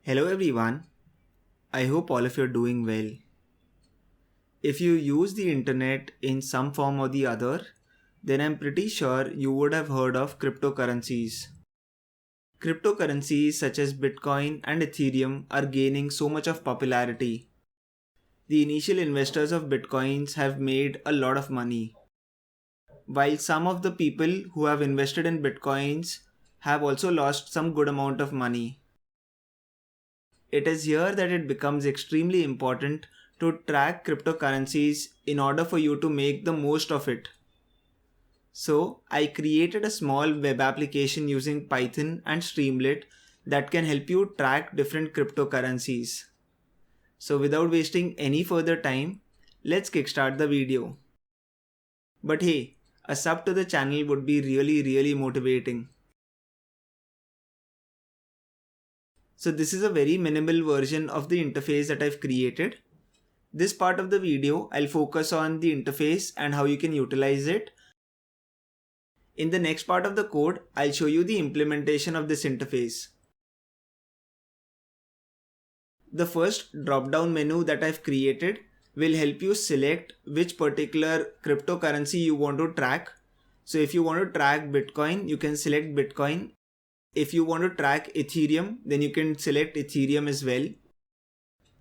Hello everyone, I hope all of you are doing well. If you use the internet in some form or the other, then I'm pretty sure you would have heard of cryptocurrencies. Cryptocurrencies such as Bitcoin and Ethereum are gaining so much of popularity. The initial investors of Bitcoins have made a lot of money, while some of the people who have invested in Bitcoins have also lost some good amount of money. It is here that it becomes extremely important to track cryptocurrencies in order for you to make the most of it. So, I created a small web application using Python and Streamlit that can help you track different cryptocurrencies. So, without wasting any further time, let's kickstart the video. But hey, a sub to the channel would be really motivating. So this is a very minimal version of the interface that I've created. This part of the video, I'll focus on the interface and how you can utilize it. In the next part of the code, I'll show you the implementation of this interface. The first drop-down menu that I've created will help you select which particular cryptocurrency you want to track. So if you want to track Bitcoin, you can select Bitcoin. If you want to track Ethereum, then you can select Ethereum as well.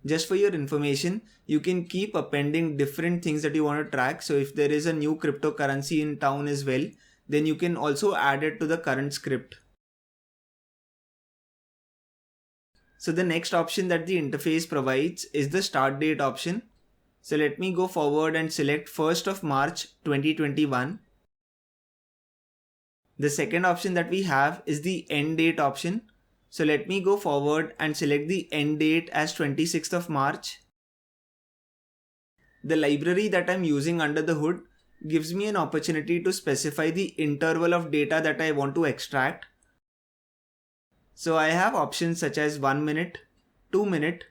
Just for your information, you can keep appending different things that you want to track. So if there is a new cryptocurrency in town as well, then you can also add it to the current script. So the next option that the interface provides is the start date option. So let me go forward and select 1st of March 2021. The second option that we have is the end date option. So let me go forward and select the end date as 26th of March. The library that I'm using under the hood gives me an opportunity to specify the interval of data that I want to extract. So I have options such as 1 minute, 2 minute,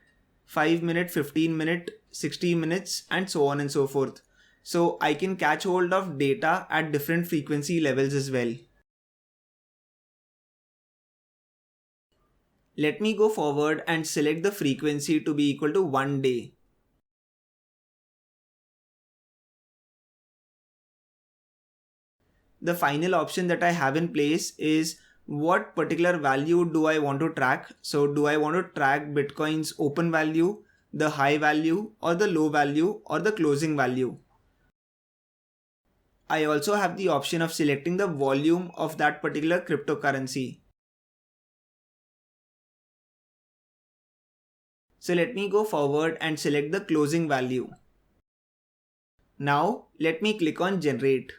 5 minute, 15 minute, 60 minutes and so on and so forth. So I can catch hold of data at different frequency levels as well. Let me go forward and select the frequency to be equal to 1 day. The final option that I have in place is what particular value do I want to track. So do I want to track Bitcoin's open value, the high value or the low value or the closing value. I also have the option of selecting the volume of that particular cryptocurrency. So let me go forward and select the closing value. Now let me click on generate.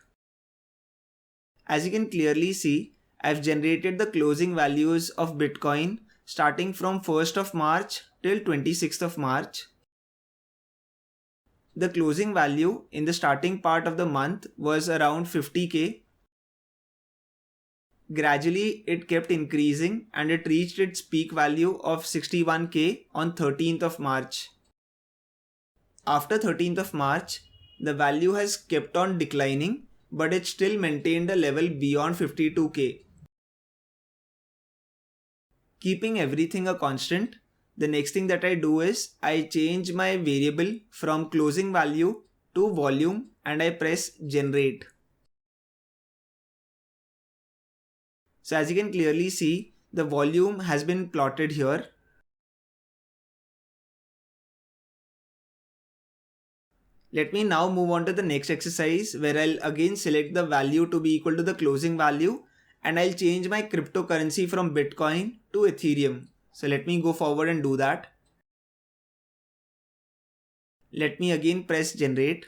As you can clearly see, I've generated the closing values of Bitcoin starting from 1st of March till 26th of March. The closing value in the starting part of the month was around 50k. Gradually, it kept increasing and it reached its peak value of 61k on 13th of March. After 13th of March, the value has kept on declining, but it still maintained a level beyond 52k. Keeping everything a constant, the next thing that I do is I change my variable from closing value to volume and I press generate. So as you can clearly see, the volume has been plotted here. Let me now move on to the next exercise where I'll again select the value to be equal to the closing value and I'll change my cryptocurrency from Bitcoin to Ethereum. So let me go forward and do that. Let me again press generate.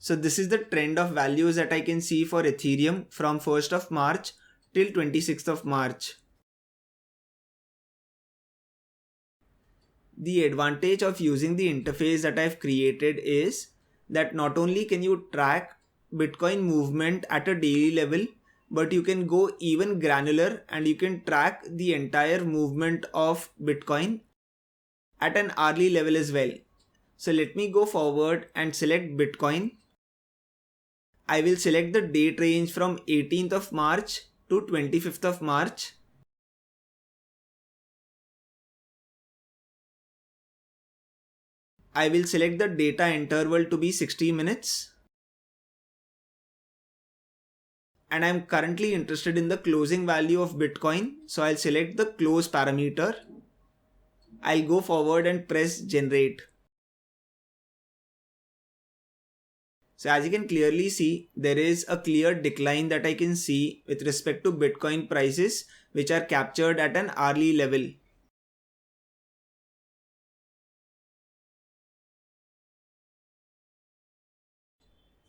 So this is the trend of values that I can see for Ethereum from 1st of March till 26th of March. The advantage of using the interface that I've created is that not only can you track Bitcoin movement at a daily level, but you can go even granular and you can track the entire movement of Bitcoin at an hourly level as well. So let me go forward and select Bitcoin. I will select the date range from 18th of March to 25th of March. I will select the data interval to be 60 minutes. And I'm currently interested in the closing value of Bitcoin. So I'll select the close parameter. I'll go forward and press generate. So as you can clearly see, there is a clear decline that I can see with respect to Bitcoin prices, which are captured at an hourly level.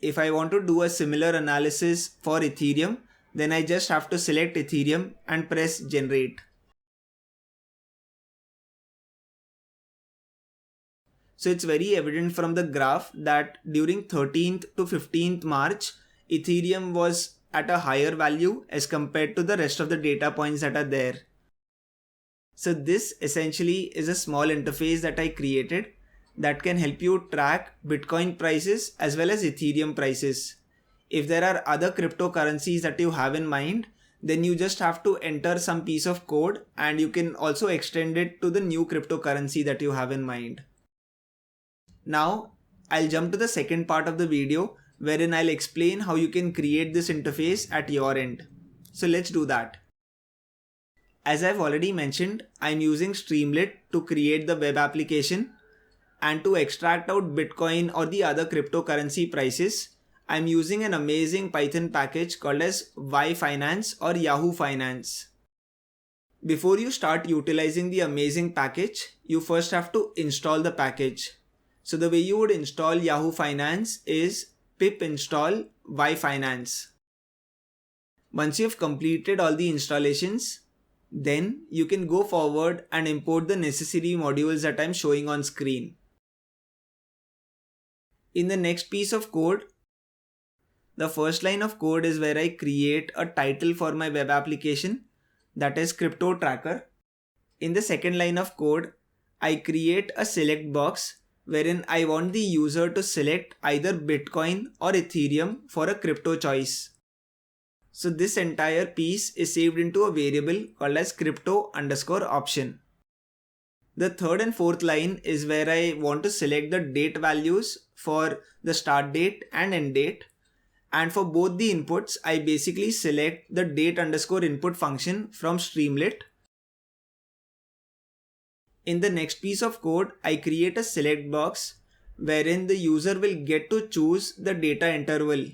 If I want to do a similar analysis for Ethereum, then I just have to select Ethereum and press generate. So it's very evident from the graph that during 13th to 15th March, Ethereum was at a higher value as compared to the rest of the data points that are there. So this essentially is a small interface that I created that can help you track Bitcoin prices as well as Ethereum prices. If there are other cryptocurrencies that you have in mind, then you just have to enter some piece of code and you can also extend it to the new cryptocurrency that you have in mind. Now, I'll jump to the second part of the video wherein I'll explain how you can create this interface at your end. So let's do that. As I've already mentioned, I'm using Streamlit to create the web application, and to extract out Bitcoin or the other cryptocurrency prices, I'm using an amazing Python package called as YFinance or Yahoo Finance. Before you start utilizing the amazing package, you first have to install the package. So the way you would install Yahoo Finance is pip install YFinance. Once you've completed all the installations, then you can go forward and import the necessary modules that I'm showing on screen. In the next piece of code, the first line of code is where I create a title for my web application, that is Crypto Tracker. In the second line of code, I create a select box wherein I want the user to select either Bitcoin or Ethereum for a crypto choice. So this entire piece is saved into a variable called as crypto_option. The third and fourth line is where I want to select the date values for the start date and end date. And for both the inputs, I basically select the date_input function from Streamlit. In the next piece of code, I create a select box wherein the user will get to choose the data interval,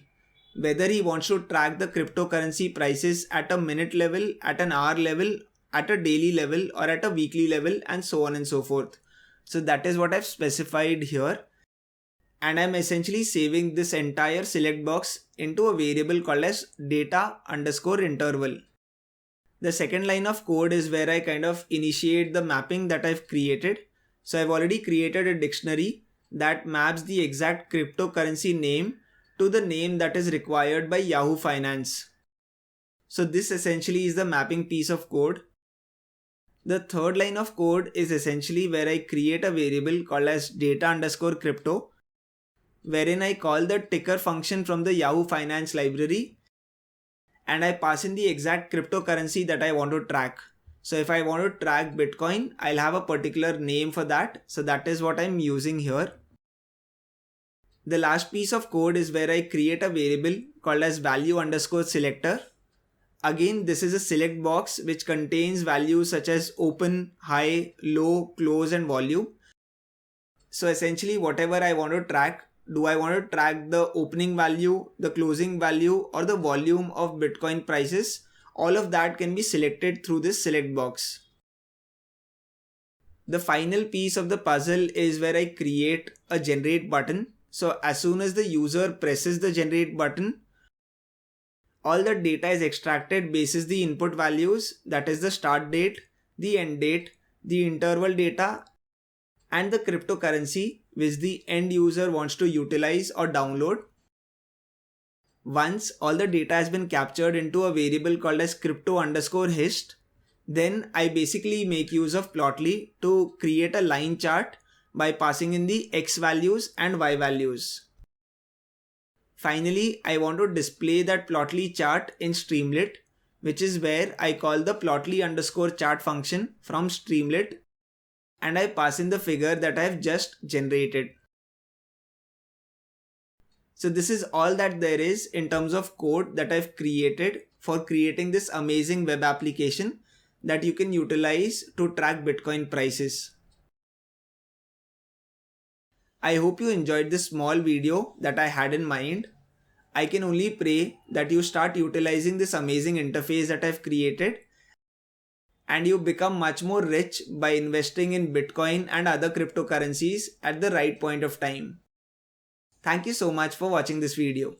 whether he wants to track the cryptocurrency prices at a minute level, at an hour level, at a daily level, or at a weekly level, and so on and so forth. So that is what I've specified here. And I'm essentially saving this entire select box into a variable called as data_interval. The second line of code is where I kind of initiate the mapping that I've created. So I've already created a dictionary that maps the exact cryptocurrency name to the name that is required by Yahoo Finance. So this essentially is the mapping piece of code. The third line of code is essentially where I create a variable called as data_crypto, wherein I call the ticker function from the Yahoo Finance library and I pass in the exact cryptocurrency that I want to track. So if I want to track Bitcoin, I'll have a particular name for that. So that is what I'm using here. The last piece of code is where I create a variable called as value_selector. Again, this is a select box which contains values such as open, high, low, close, and volume. So essentially whatever I want to track, do I want to track the opening value, the closing value, or the volume of Bitcoin prices? All of that can be selected through this select box. The final piece of the puzzle is where I create a generate button. So as soon as the user presses the generate button, all the data is extracted basis the input values, that is the start date, the end date, the interval data, and the cryptocurrency which the end user wants to utilize or download. Once all the data has been captured into a variable called as crypto_hist, then I basically make use of Plotly to create a line chart by passing in the X values and Y values. Finally, I want to display that Plotly chart in Streamlit, which is where I call the Plotly_chart function from Streamlit. and I pass in the figure that I have just generated. So this is all that there is in terms of code that I've created for creating this amazing web application that you can utilize to track Bitcoin prices. I hope you enjoyed this small video that I had in mind. I can only pray that you start utilizing this amazing interface that I've created and you become much more rich by investing in Bitcoin and other cryptocurrencies at the right point of time. Thank you so much for watching this video.